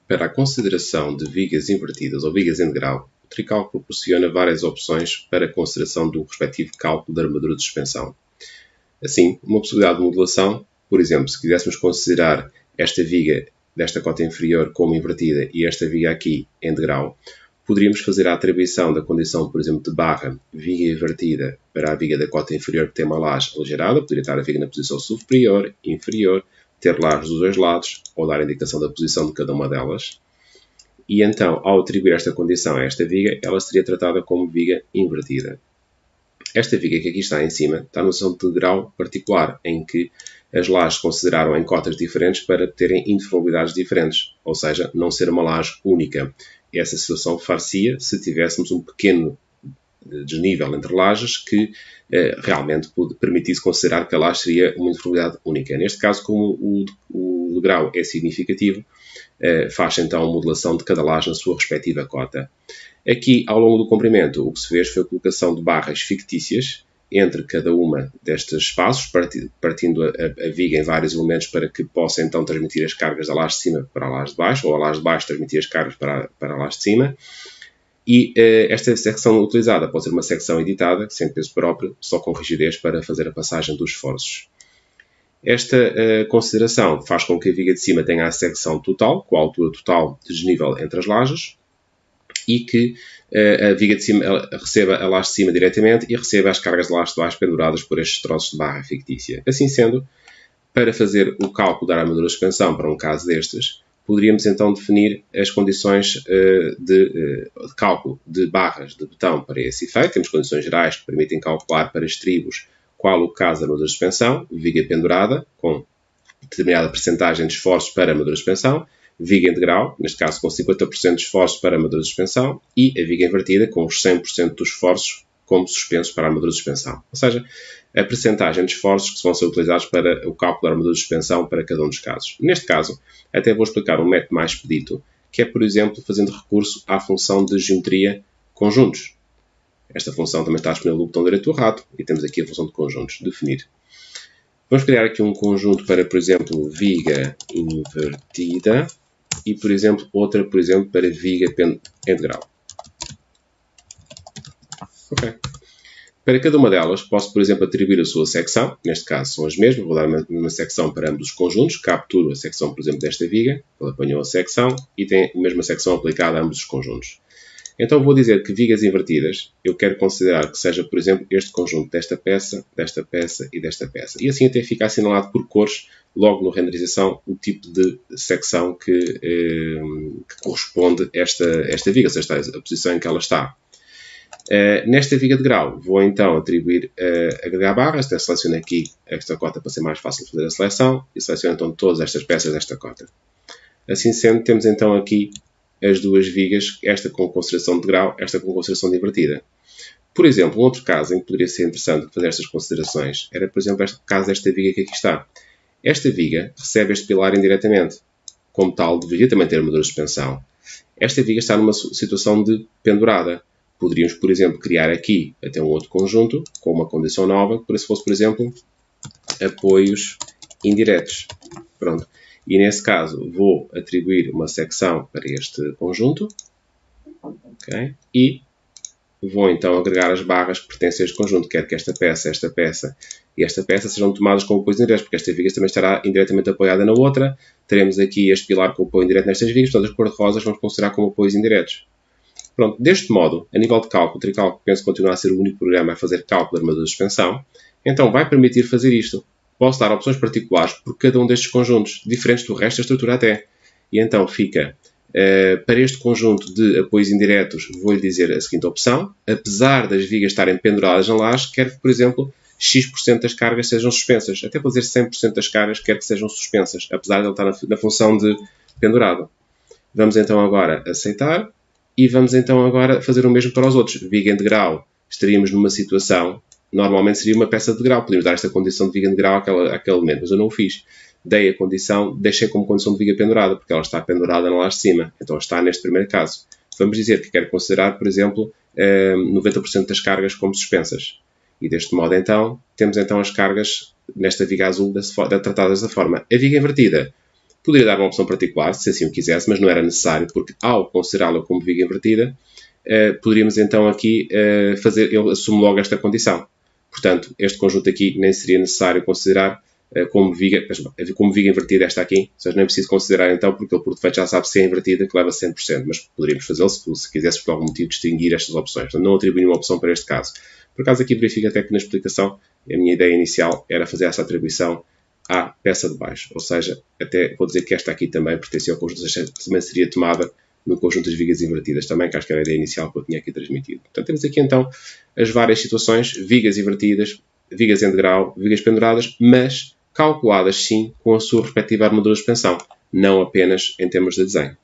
Para a consideração de vigas invertidas ou vigas em degrau, o Tricalc proporciona várias opções para a consideração do respectivo cálculo da armadura de suspensão. Assim, uma possibilidade de modulação, por exemplo, se quiséssemos considerar esta viga desta cota inferior como invertida e esta viga aqui em degrau, poderíamos fazer a atribuição da condição, por exemplo, de barra viga invertida para a viga da cota inferior que tem uma laje aligerada, poderia estar a viga na posição superior, inferior, ter lajes dos dois lados, ou dar a indicação da posição de cada uma delas. E então, ao atribuir esta condição a esta viga, ela seria tratada como viga invertida. Esta viga que aqui está em cima está numa situação de degrau particular, em que as lajes se consideraram em cotas diferentes para terem intervalidades diferentes, ou seja, não ser uma laje única. Essa situação far-se-ia se tivéssemos um pequeno desnível entre lajes que realmente permitisse considerar que a laje seria uma intervalidade única. Neste caso, como o degrau é significativo, faz então a modulação de cada laje na sua respectiva cota. Aqui, ao longo do comprimento, o que se fez foi a colocação de barras fictícias entre cada uma destes espaços, partindo a viga em vários elementos para que possa então transmitir as cargas da laje de cima para a laje de baixo, ou a laje de baixo transmitir as cargas para a laje de cima. E esta secção utilizada pode ser uma secção editada, sem peso próprio, só com rigidez para fazer a passagem dos esforços. Esta consideração faz com que a viga de cima tenha a secção total, com a altura total de desnível entre as lajes, e que a viga de cima receba a laje de cima diretamente e receba as cargas de laje de baixo penduradas por estes troços de barra fictícia. Assim sendo, para fazer o cálculo da armadura de suspensão para um caso destes, poderíamos então definir as condições de cálculo de barras de betão para esse efeito. Temos condições gerais que permitem calcular para estribos qual o caso da armadura de suspensão, viga pendurada, com determinada percentagem de esforços para a armadura de suspensão, viga integral, neste caso com 50% de esforços para a armadura de suspensão, e a viga invertida com os 100% dos esforços como suspensos para a armadura de suspensão. Ou seja, a percentagem de esforços que vão ser utilizados para o cálculo da armadura de suspensão para cada um dos casos. Neste caso, até vou explicar um método mais expedito, que é, por exemplo, fazendo recurso à função de geometria conjuntos. Esta função também está disponível no botão direito do rato e temos aqui a função de conjuntos, definir. Vamos criar aqui um conjunto para, por exemplo, viga invertida e, por exemplo, outra, por exemplo, para viga integral. Ok. Para cada uma delas, posso, por exemplo, atribuir a sua secção. Neste caso, são as mesmas. Vou dar uma secção para ambos os conjuntos. Capturo a secção, por exemplo, desta viga. Ele apanhou a secção e tem a mesma secção aplicada a ambos os conjuntos. Então, vou dizer que vigas invertidas, eu quero considerar que seja, por exemplo, este conjunto desta peça e desta peça. E assim até fica assinalado por cores, logo na renderização, o tipo de secção que corresponde a esta viga, ou seja, a posição em que ela está. Nesta viga de grau, vou então atribuir agregar barras. Até seleciono aqui esta cota para ser mais fácil de fazer a seleção e seleciono então todas estas peças desta cota. Assim sendo, temos então aqui as duas vigas, esta com consideração de grau, esta com consideração de invertida. Por exemplo, um outro caso em que poderia ser interessante fazer estas considerações era, por exemplo, este caso desta viga que aqui está. Esta viga recebe este pilar indiretamente. Como tal, deveria também ter armadura de suspensão. Esta viga está numa situação de pendurada. Poderíamos, por exemplo, criar aqui até um outro conjunto com uma condição nova, que fosse, por exemplo, apoios indiretos. Pronto. E nesse caso vou atribuir uma secção para este conjunto. Okay? E vou então agregar as barras que pertencem a este conjunto. Quero que esta peça e esta peça sejam tomadas como apoios indiretos, porque esta viga também estará indiretamente apoiada na outra. Teremos aqui este pilar com apoio indireto nestas vigas, portanto as cor-de-rosas vamos considerar como apoios indiretos. Pronto, deste modo, a nível de cálculo, o Tricalc penso continuar a ser o único programa a fazer cálculo de armadura de suspensão. Então vai permitir fazer isto. Posso dar opções particulares por cada um destes conjuntos, diferentes do resto da estrutura até. E então fica, para este conjunto de apoios indiretos, vou-lhe dizer a seguinte opção. Apesar das vigas estarem penduradas na laje, quero que, por exemplo, X% das cargas sejam suspensas. Até vou dizer 100% das cargas quero que sejam suspensas, apesar de ele estar na função de pendurado. Vamos então agora aceitar e vamos então agora fazer o mesmo para os outros. Viga integral, estaríamos numa situação... Normalmente seria uma peça de grau. Podíamos dar esta condição de viga de grau àquele elemento, mas eu não o fiz. Dei a condição, deixei como condição de viga pendurada, porque ela está pendurada na laje de cima. Então está neste primeiro caso. Vamos dizer que quero considerar, por exemplo, 90% das cargas como suspensas. E deste modo, então, temos então as cargas nesta viga azul tratadas da forma. A viga invertida Poderia dar uma opção particular, se assim o quisesse, mas não era necessário, porque ao considerá-la como viga invertida, poderíamos então aqui ele assume logo esta condição. Portanto, este conjunto aqui nem seria necessário considerar como viga invertida esta aqui, ou seja, não é preciso considerar então, porque ele por defeito já sabe se é invertida, que leva 100%, mas poderíamos fazê-lo se quisesse por algum motivo distinguir estas opções. Portanto, não atribuir uma opção para este caso. Por acaso aqui verifico até que na explicação a minha ideia inicial era fazer essa atribuição à peça de baixo, ou seja, até vou dizer que esta aqui também pertencia ao conjunto, também seria tomada no conjunto das vigas invertidas também, que acho que era a ideia inicial que eu tinha aqui transmitido. Portanto, temos aqui então as várias situações, vigas invertidas, vigas em degrau, vigas penduradas, mas calculadas sim com a sua respectiva armadura de suspensão, não apenas em termos de desenho.